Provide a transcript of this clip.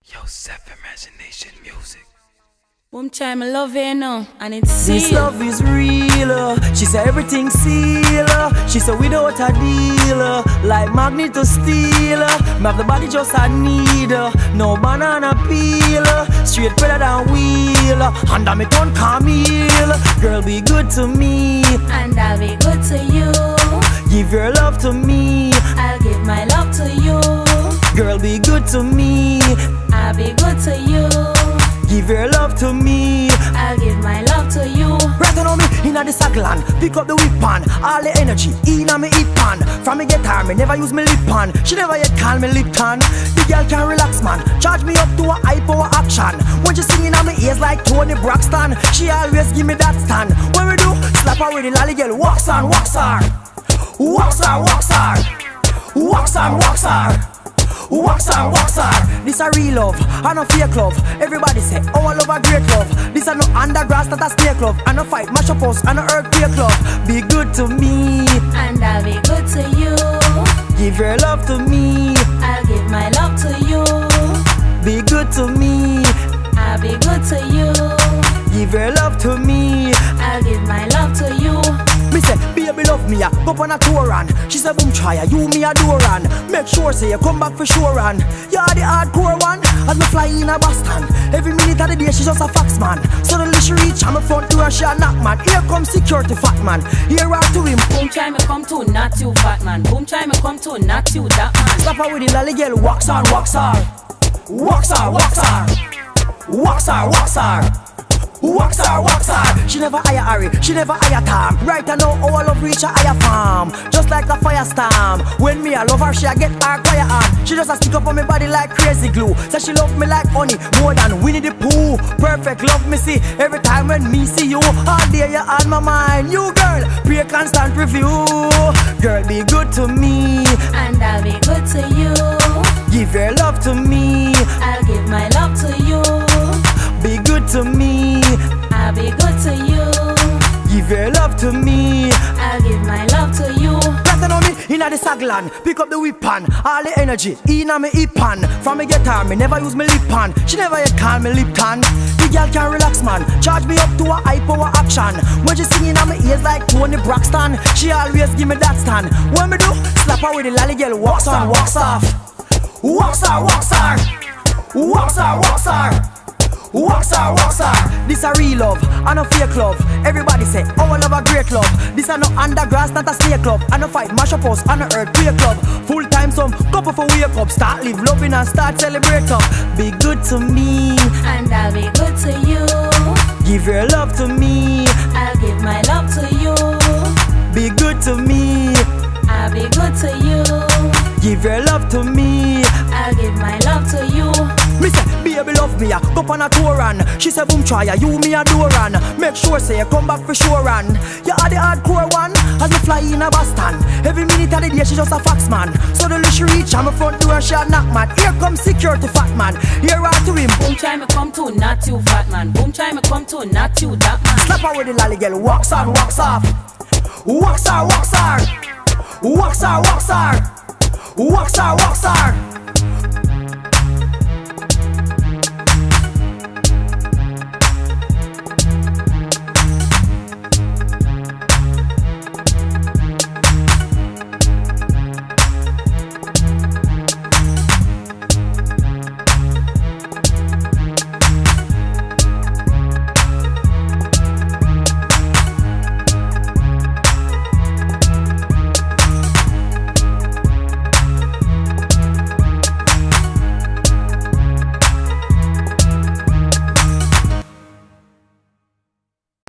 Yo, Seth Imagination Music. Boom chime, I love it now, and it's This sealed. love is real. She said everything seal. She said without a deal, like magnet to steel. Me have the body just a need. No banana peel. Straight better than wheel. Under me tongue Camille. Girl be good to me. And I'll be good to you. Give your love to me. I'll give my love to you. Girl be good to me. I'll be good to you. Give your love to me. I'll give my love to you. Right on me, inna the saglan. Pick up the whip pan. All the energy, inna me hip pan. From me get her, me never use me lip pan. She never yet call me lip tan. The girl can relax, man. Charge me up to a high power action. When she singing on me ears like Tony Braxton, she always give me that stand. When we do, slap her with the lolly girl. Walks on, walks her. Walks her, walks her. Walks on, walks her. Wax her, this a real love, and a fake love. Everybody say, oh I love a great love. This a no undergrass, that a snake love. And a fight, mash up us, and a earthquake love. Be good to me, And I'll be good to you. give your love to me. I'll give my love to you. Be good to me, I'll be good to you. give your love to me. I'll give my love to you. Me say, baby love me, go on a tour and she say, boom try you me adore and make sure say you come back for sure and you are the hardcore one. As me fly in a Boston, every minute of the day she just a fax man. Suddenly she reach on my front door she a knock man. Here comes security fat man, here out to him. Boom chime, I come to not you, fat man. Boom chime, I come to not you, that man. Stop her with the lolly girl, wax her, wax her. Wax her, wax her. Wax her, wax her. Wax her, wax her. She never hire Harry, she never hire Tom. Right I know all love reach a higher farm. Just like a firestorm. When me I love her, she a get her quiet on. She just a stick up on me body like crazy glue. Say she love me like honey, more than Winnie the Pooh. Perfect love me see, every time when me see you. All day you on my mind, you girl, pay constant review. Girl be good to me, And I'll be good to you. give your love to me. I'll give my love to you. Be good to me, I'll be good to you. give your love to me. I'll give my love to you. Right on me, inna the saglan. Pick up the whip pan. All the energy, inna me hip pan. From me get her, me never use me lip pan. She never yet call me lip tan. The girl can relax man. Charge me up to a high power action. When she singing on me ears like Tony Braxton, she always give me that stand. When me do, slap her with the lolly girl. Walks on, walks off. Walks her, walks her. Walks her, walks her. Wax her, wax her. This a real love, and a fake love. Everybody say, oh I love a great love. This a no undergrass, not a snake club. And a fight, mash up us, and a earthquake club. Full time some, couple for wake up. Start live loving and start celebrate up. Be good to me, And I'll be good to you. give your love to me. I'll give my love to you. Be good to me, I'll be good to you. give your love to me. I'll give my love to you. Me say, baby love me, go on a tour and she say, boom try you me adore and make sure say you come back for sure and you are the hardcore one. As me fly in a Boston, every minute of the day she just a fax man. Suddenly she reach on my front door she a knock man. Here comes security fat man, here out to him. Boom chime, I come to not you, fat man. Boom chime, I come to not you, that man. Slap her with the lolly girl, wax on, wax off. Wax her, wax her. Wax her, wax her. Wax her, wax her.